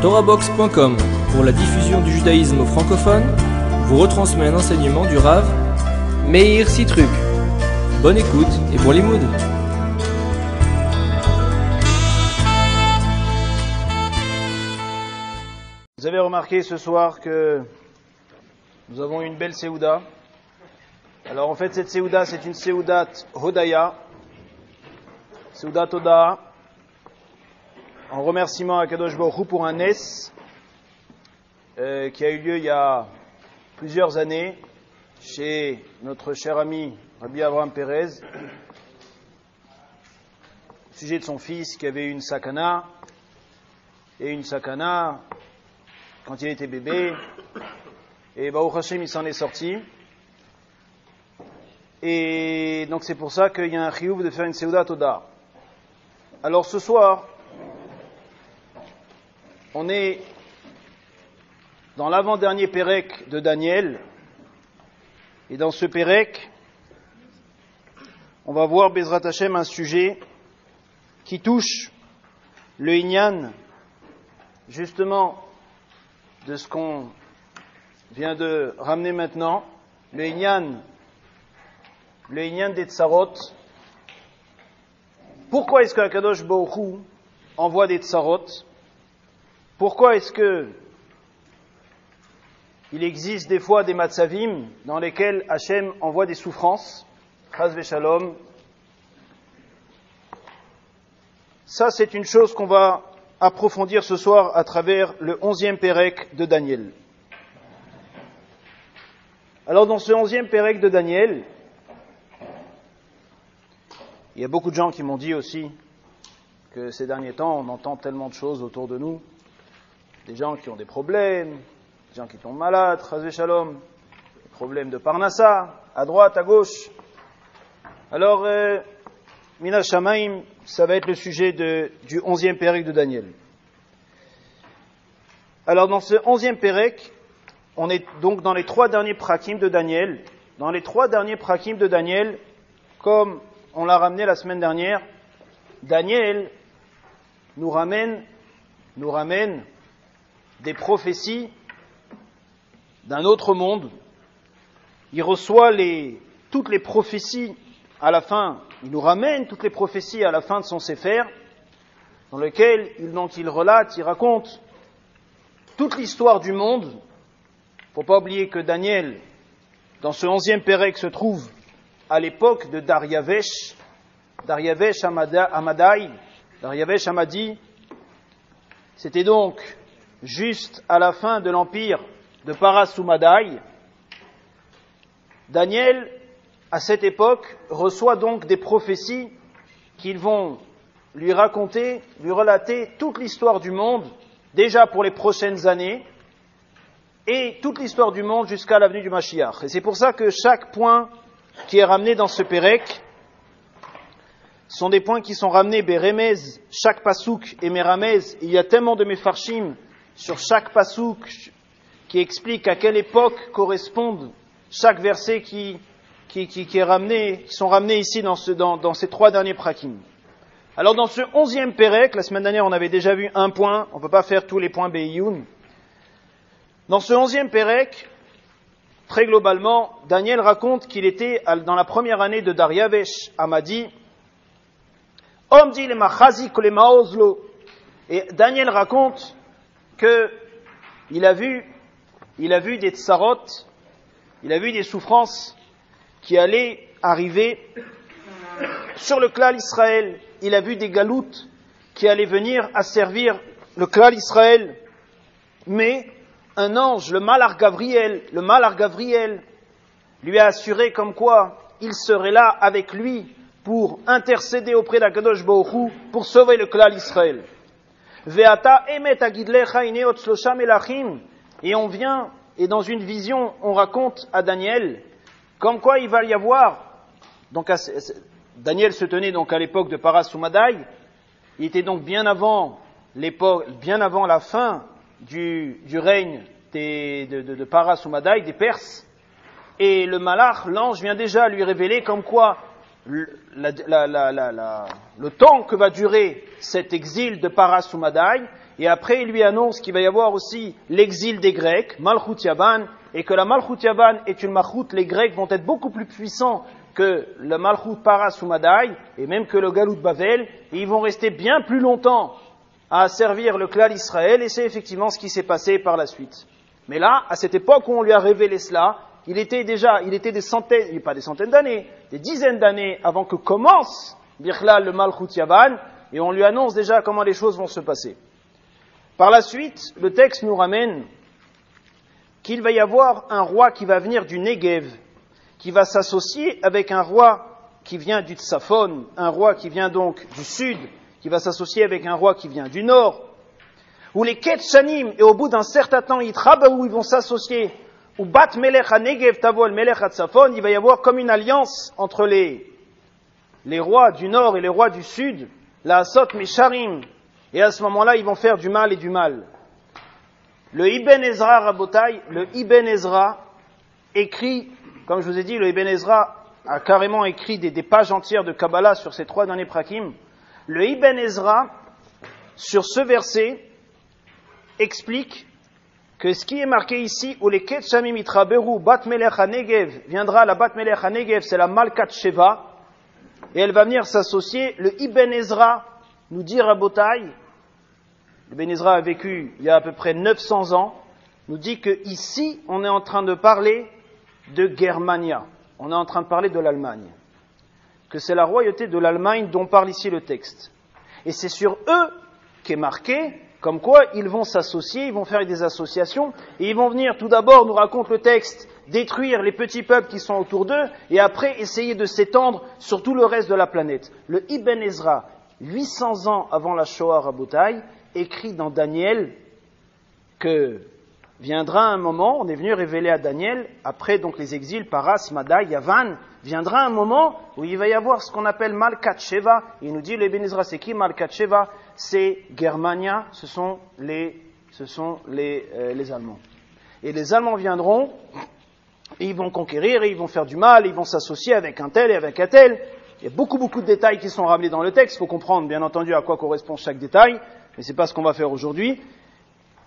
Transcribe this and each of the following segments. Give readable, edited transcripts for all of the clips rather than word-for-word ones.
Torahbox.com, pour la diffusion du judaïsme francophone, vous retransmet un enseignement du Rav Meir Sitruk. Bonne écoute et bon limoud. Vous avez remarqué ce soir que nous avons une belle Séouda. Alors en fait cette Séouda c'est une Séoudat Hodaya, Séoudat Toda, en remerciement à Kadosh Baruch Hu pour un Nes qui a eu lieu il y a plusieurs années chez notre cher ami Rabbi Avraham Perez, au sujet de son fils qui avait une sakana, et une sakana quand il était bébé, et Baruch Hashem il s'en est sorti. Et donc c'est pour ça qu'il y a un chiyuv de faire une Séouda Toda. Alors ce soir, on est dans l'avant-dernier Pérec de Daniel, et dans ce Pérec, on va voir Bezrat Hashem un sujet qui touche le Inyan, justement, de ce qu'on vient de ramener maintenant, le Inyan des Tsarot. Pourquoi est-ce qu'Akadosh Baruch Hu envoie des Tsarot? Pourquoi est-ce que il existe des fois des matzavim dans lesquels Hachem envoie des souffrances? Chas v'shalom. Ça, c'est une chose qu'on va approfondir ce soir à travers le 11e Pérec de Daniel. Alors, dans ce 11e Pérec de Daniel, il y a beaucoup de gens qui m'ont dit aussi que ces derniers temps, on entend tellement de choses autour de nous. Des gens qui ont des problèmes, des gens qui tombent malades, chas v'shalom, des problèmes de parnassa, à droite, à gauche. Alors, Mina Shamaim, ça va être le sujet du 11e Pérec de Daniel. Alors, dans ce 11e Pérec, on est donc dans les 3 derniers prakim de Daniel. Dans les 3 derniers prakim de Daniel, comme on l'a ramené la semaine dernière, Daniel nous ramène des prophéties d'un autre monde. Il reçoit toutes les prophéties à la fin, il nous ramène toutes les prophéties à la fin de son Sefer, dans lequel il relate, il raconte toute l'histoire du monde. Il ne faut pas oublier que Daniel, dans ce 11e Pérec, se trouve à l'époque de Dariavesh Amadi. C'était donc juste à la fin de l'empire de Parasoumadai. Daniel, à cette époque, reçoit donc des prophéties qui vont lui relater toute l'histoire du monde, déjà pour les prochaines années, et toute l'histoire du monde jusqu'à l'avenue du Mashiach. Et c'est pour ça que chaque point qui est ramené dans ce Pérec sont des points qui sont ramenés Beremez, chaque pasouk et Meramez. Il y a tellement de Mefarshim sur chaque pasouk qui explique à quelle époque correspondent chaque verset qui sont ramenés ici dans ces 3 derniers prakim. Alors dans ce 11e Pérec, la semaine dernière on avait déjà vu un point, on ne peut pas faire tous les points Be'iyun. Dans ce 11e Pérec, très globalement, Daniel raconte qu'il était dans la première année de Dariavesh Amadi. Et Daniel raconte que il a vu des tsarot, il a vu des souffrances qui allaient arriver sur le klal Israël. Il a vu des galoutes qui allaient venir asservir le klal Israël. Mais un ange, le Malach Gavriel, lui a assuré comme quoi il serait là avec lui pour intercéder auprès d'Akadosh Baruch Hu pour sauver le klal Israël. Ve'ata emet agidlecha ine ot shlosha melachim. Et on vient, et dans une vision, on raconte à Daniel, comme quoi il va y avoir, donc Daniel se tenait donc à l'époque de Parasoumadai, il était donc bien avant la fin du règne de Parasoumadai, des Perses, et le Malach, l'ange, vient déjà lui révéler comme quoi le temps que va durer cet exil de Paras Umadai, et après il lui annonce qu'il va y avoir aussi l'exil des Grecs, Malchut Yavan, et que la Malchut Yavan est une Malchut, les Grecs vont être beaucoup plus puissants que le Malchut Paras Umadai, et même que le Galut Bavel, et ils vont rester bien plus longtemps à servir le clan d'Israël, et c'est effectivement ce qui s'est passé par la suite. Mais là, à cette époque où on lui a révélé cela, il était des centaines, pas des centaines d'années, des dizaines d'années avant que commence Birchlal le Malchut Yavan, et on lui annonce déjà comment les choses vont se passer. Par la suite, le texte nous ramène qu'il va y avoir un roi qui va venir du Negev, qui va s'associer avec un roi qui vient du Tsafon, un roi qui vient donc du sud, qui va s'associer avec un roi qui vient du nord, où les Ketshanim, et au bout d'un certain temps, où ils vont s'associer, ou Bat Melech HaNegev Tavol Melech HaTsafon, il va y avoir comme une alliance entre les rois du nord et les rois du sud, la Asot Mesharim, et à ce moment-là, ils vont faire du mal et du mal. Le Ibn Ezra Rabotai, le Ibn Ezra écrit, comme je vous ai dit, le Ibn Ezra a carrément écrit des pages entières de Kabbalah sur ces 3 derniers prakim. Le Ibn Ezra, sur ce verset, explique que ce qui est marqué ici, où les Ketshamim Itraberu, Bat Melech HaNegev, viendra la Bat Melech HaNegev, c'est la Malkat Sheva, et elle va venir s'associer. Le Ibn Ezra nous dit Rabotai, le Ibn Ezra a vécu il y a à peu près 900 ans, nous dit que ici, on est en train de parler de Germania, on est en train de parler de l'Allemagne, que c'est la royauté de l'Allemagne dont parle ici le texte. Et c'est sur eux qu'est marqué comme quoi ils vont s'associer, ils vont faire des associations, et ils vont venir tout d'abord, nous raconte le texte, détruire les petits peuples qui sont autour d'eux, et après essayer de s'étendre sur tout le reste de la planète. Le Ibn Ezra, 800 ans avant la Shoah Rabotai, écrit dans Daniel que viendra un moment, on est venu révéler à Daniel, après donc les exils, Paras, Madai, Yavan, viendra un moment où il va y avoir ce qu'on appelle Malkat Sheva. Il nous dit, le Ibn Ezra, c'est qui Malkat Sheva? C'est Germania, ce sont les Allemands. Et les Allemands viendront, et ils vont conquérir, et ils vont faire du mal, et ils vont s'associer avec un tel et avec un tel. Il y a beaucoup de détails qui sont ramenés dans le texte, il faut comprendre bien entendu à quoi correspond chaque détail, mais c'est pas ce qu'on va faire aujourd'hui.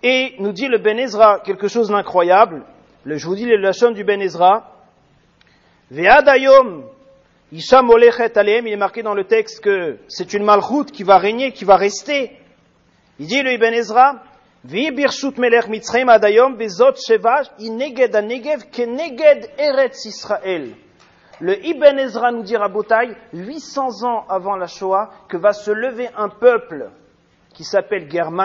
Et nous dit le Ben Ezra quelque chose d'incroyable. Je vous dis les lachon du Ben Ezra. Ve'adayom Isha molechet aleim, il est marqué dans le texte que c'est une malchut qui va régner, qui va rester. Il dit le Ibn Ezra, Vi birshut melech Mitzrayim adayom bezot sheva ineged anegev keneged eretz Israël. Le Ibn Ezra nous dit Rabotai, 800 ans avant la Shoah, que va se lever un peuple qui s'appelle Germania,